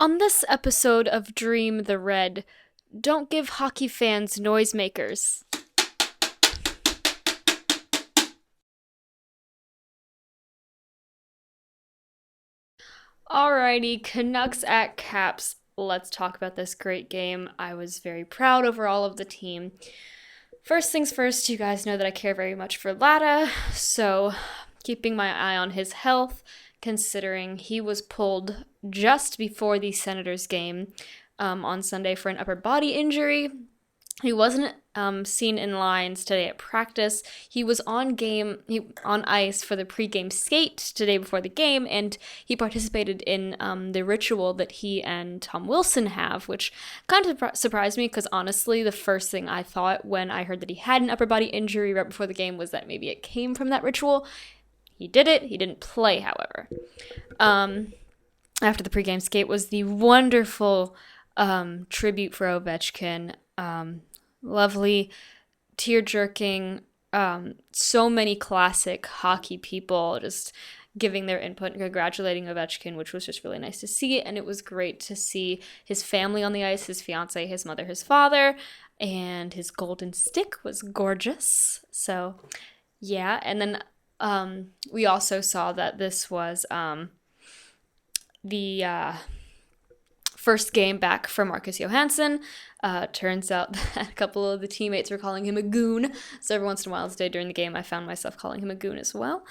On this episode of Dream the Red, don't give hockey fans noisemakers. Alrighty, Canucks at Caps. Let's talk about this great game. I was very proud over all of the team. First things first, you guys know that I care very much for Lada, so keeping my eye on his health, considering he was pulled just before the Senators game on Sunday for an upper body injury. He wasn't seen in lines today at practice. He was on ice for the pregame skate today before the game, and he participated in the ritual that he and Tom Wilson have, which kind of surprised me because honestly, the first thing I thought when I heard that he had an upper body injury right before the game was that maybe it came from that ritual. He did it. He didn't play, however. After the pregame skate was the wonderful tribute for Ovechkin. Lovely, tear-jerking, so many classic hockey people just giving their input and congratulating Ovechkin, which was just really nice to see. And it was great to see his family on the ice, his fiance, his mother, his father, and his golden stick was gorgeous. So, yeah. And then we also saw that this was the first game back for Marcus Johansson. Turns out that a couple of the teammates were calling him a goon. So every once in a while today during the game, I found myself calling him a goon as well.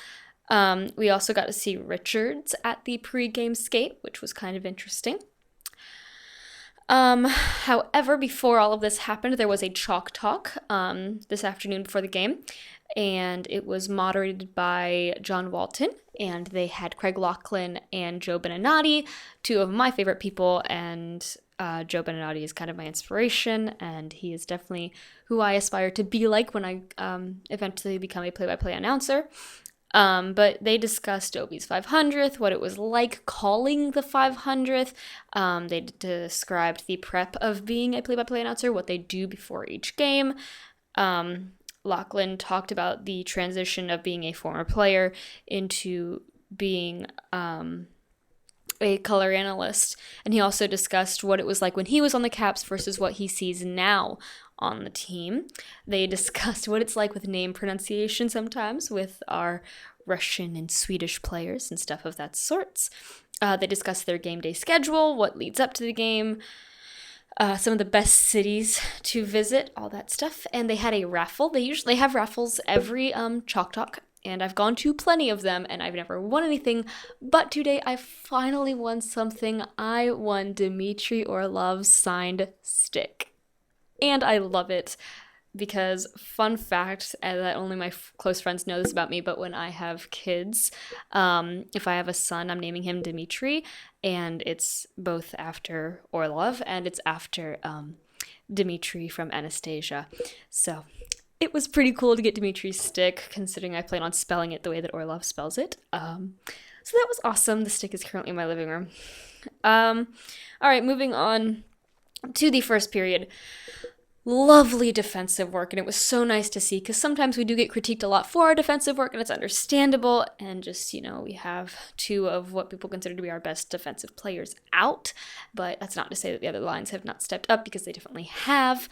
We also got to see Richards at the pregame skate, which was kind of interesting. However, before all of this happened, there was a chalk talk this afternoon before the game, and it was moderated by John Walton, and they had Craig Laughlin and Joe Beninati, two of my favorite people, and Joe Beninati is kind of my inspiration, and he is definitely who I aspire to be like when I eventually become a play-by-play announcer. But they discussed Obi's 500th, what it was like calling the 500th. They described the prep of being a play-by-play announcer, what they do before each game. Lachlan talked about the transition of being a former player into being a color analyst, and he also discussed what it was like when he was on the Caps versus what he sees now on the team. They discussed what it's like with name pronunciation sometimes with our Russian and Swedish players and stuff of that sorts. They discussed their game day schedule, what leads up to the game, some of the best cities to visit, all that stuff. And they had a raffle. They have raffles every Chalk Talk, and I've gone to plenty of them, and I've never won anything. But today I finally won something. I won Dmitry Orlov's signed stick. And I love it because, fun fact, that only my close friends know this about me, but when I have kids, if I have a son, I'm naming him Dmitry, and it's both after Orlov and it's after Dmitry from Anastasia. So it was pretty cool to get Dimitri's stick, considering I plan on spelling it the way that Orlov spells it. So that was awesome. The stick is currently in my living room. All right, moving on to the first period. Lovely defensive work, and it was so nice to see because sometimes we do get critiqued a lot for our defensive work, and it's understandable. And just, we have two of what people consider to be our best defensive players out, but that's not to say that the other lines have not stepped up because they definitely have.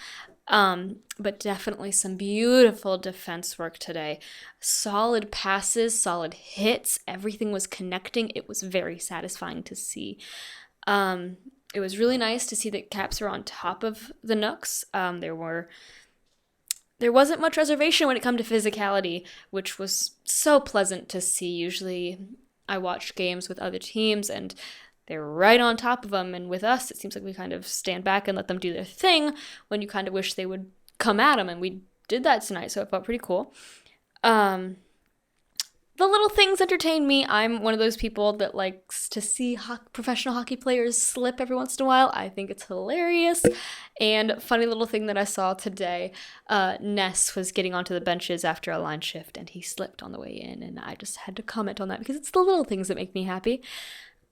But definitely some beautiful defense work today. Solid passes, solid hits, everything was connecting. It was very satisfying to see. It was really nice to see that Caps were on top of the Nooks. There wasn't much reservation when it came to physicality, which was so pleasant to see. Usually I watch games with other teams and they're right on top of them. And with us, it seems like we kind of stand back and let them do their thing when you kind of wish they would come at them. And we did that tonight, so it felt pretty cool. The little things entertain me. I'm one of those people that likes to see professional hockey players slip every once in a while. I think it's hilarious. And funny little thing that I saw today, Ness was getting onto the benches after a line shift, and he slipped on the way in, and I just had to comment on that because it's the little things that make me happy.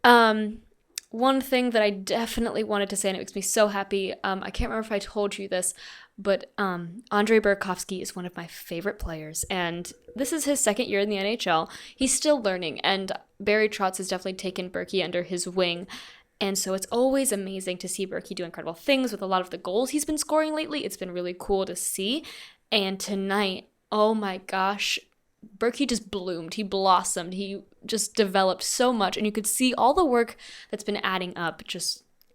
One thing that I definitely wanted to say, and it makes me so happy, I can't remember if I told you this, but Andrei Burakovsky is one of my favorite players, and this is his second year in the NHL. He's still learning, and Barry Trotz has definitely taken Berkey under his wing, And so it's always amazing to see Berkey do incredible things with a lot of the goals he's been scoring lately. It's been really cool to see. And tonight, oh my gosh, Berkey just bloomed. He blossomed. He just developed so much. And you could see all the work that's been adding up.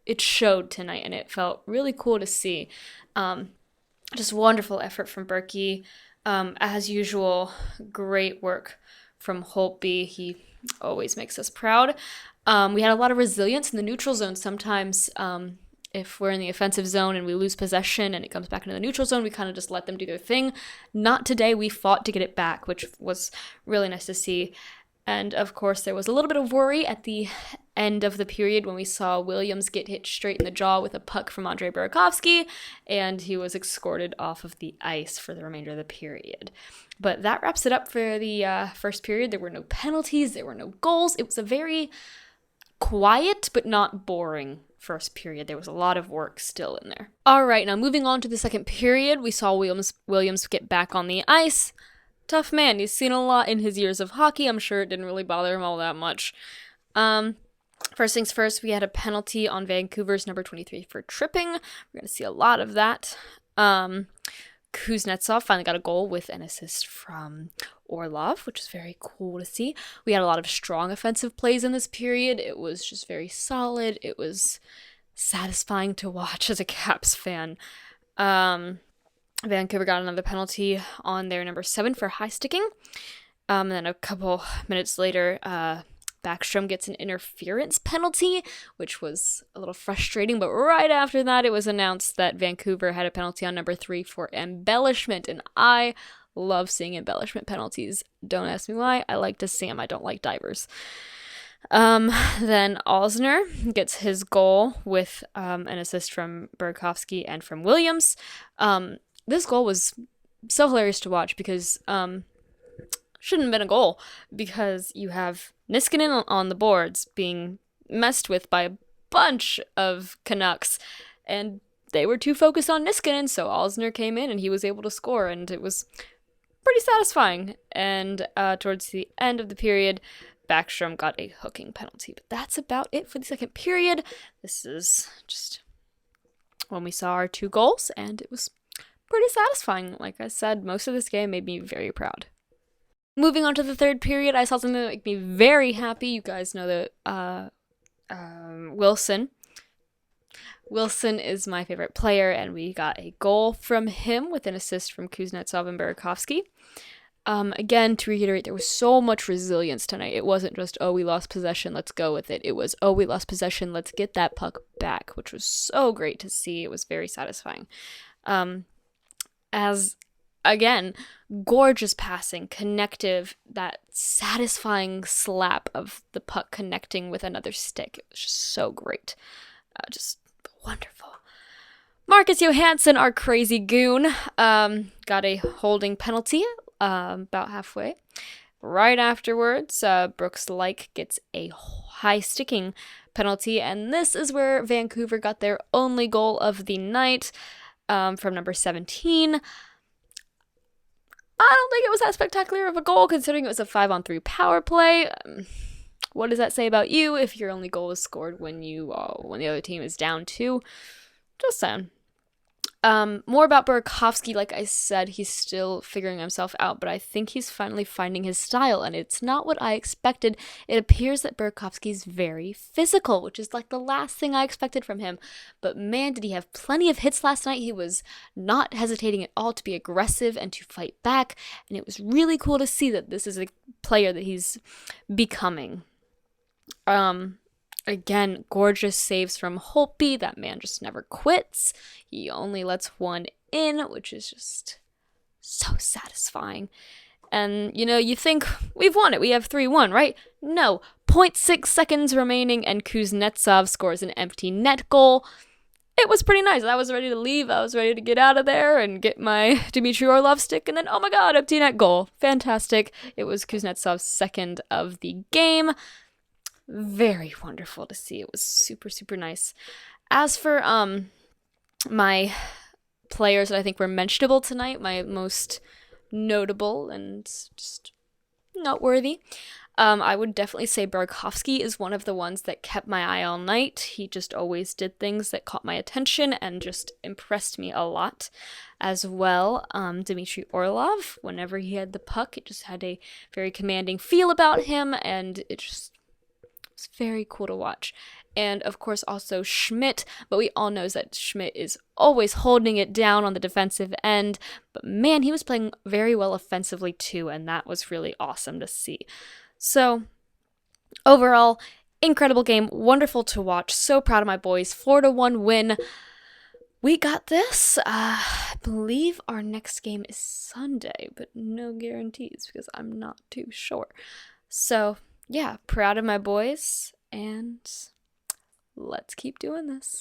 It showed tonight, and it felt really cool to see. Just wonderful effort from Berkey. As usual, great work from Holtby. He always makes us proud. We had a lot of resilience in the neutral zone. Sometimes if we're in the offensive zone and we lose possession and it comes back into the neutral zone, we kind of just let them do their thing. Not today. We fought to get it back, which was really nice to see. And of course, there was a little bit of worry at the end of the period when we saw Williams get hit straight in the jaw with a puck from Andrei Burakovsky, and he was escorted off of the ice for the remainder of the period. But that wraps it up for the first period. There were no penalties. There were no goals. It was a very quiet but not boring first period. There was a lot of work still in there. All right, now moving on to the second period, we saw Williams get back on the ice. Tough man. He's seen a lot in his years of hockey. I'm sure it didn't really bother him all that much. First things first, we had a penalty on Vancouver's number 23 for tripping. We're going to see a lot of that. Kuznetsov finally got a goal with an assist from Orlov, which is very cool to see. We had a lot of strong offensive plays in this period. It was just very solid. It was satisfying to watch as a Caps fan. Vancouver got another penalty on their number 7 for high sticking. And then a couple minutes later, Backstrom gets an interference penalty, which was a little frustrating. But right after that, it was announced that Vancouver had a penalty on number 3 for embellishment. And I love seeing embellishment penalties. Don't ask me why. I like to see them. I don't like divers. Then Osner gets his goal with an assist from Burakovsky and from Williams. This goal was so hilarious to watch because shouldn't have been a goal, because you have Niskanen on the boards being messed with by a bunch of Canucks, and they were too focused on Niskanen, so Osner came in and he was able to score, and it was pretty satisfying. And towards the end of the period, Backstrom got a hooking penalty. But that's about it for the second period. This is just when we saw our 2 goals, and it was pretty satisfying. Like I said, most of this game made me very proud. Moving on to the third period, I saw something that made me very happy. You guys know that Wilson is my favorite player, and we got a goal from him with an assist from Kuznetsov and Burakovsky. Again, to reiterate, there was so much resilience tonight. It wasn't just, oh, we lost possession, let's go with it. It was, oh, we lost possession, let's get that puck back, which was so great to see. It was very satisfying. As, again, gorgeous passing, connective, that satisfying slap of the puck connecting with another stick. It was just so great. Just wonderful. Marcus Johansson, our crazy goon, got a holding penalty about halfway. Right afterwards, Brooks Laich gets a high sticking penalty, and this is where Vancouver got their only goal of the night. From number 17. I don't think it was that spectacular of a goal, considering it was a 5-on-3 power play. What does that say about you if your only goal is scored when the other team is down 2? Just saying. More about Burakovsky. Like I said, he's still figuring himself out, but I think he's finally finding his style, and it's not what I expected. It appears that Burakovsky's very physical, which is like the last thing I expected from him. But man, did he have plenty of hits last night. He was not hesitating at all to be aggressive and to fight back, and it was really cool to see that this is a player that he's becoming. Again, gorgeous saves from Holtby. That man just never quits. He only lets one in, which is just so satisfying. And, you think, we've won it. We have 3-1, right? No. 0.6 seconds remaining, and Kuznetsov scores an empty net goal. It was pretty nice. I was ready to leave. I was ready to get out of there and get my Dmitry Orlov stick, and then, oh my god, empty net goal. Fantastic. It was Kuznetsov's second of the game. Very wonderful to see. It was super, super nice. As for my players that I think were mentionable tonight, my most notable and just noteworthy, I would definitely say Burakovsky is one of the ones that kept my eye all night. He just always did things that caught my attention and just impressed me a lot. As well, Dmitry Orlov, whenever he had the puck, it just had a very commanding feel about him, and it just was very cool to watch. And of course, also Schmidt, but we all know that Schmidt is always holding it down on the defensive end. But man, he was playing very well offensively too, and that was really awesome to see. So, overall, incredible game, wonderful to watch. So proud of my boys. 4-1 win. We got this. I believe our next game is Sunday, but no guarantees because I'm not too sure. So, yeah, proud of my boys, and let's keep doing this.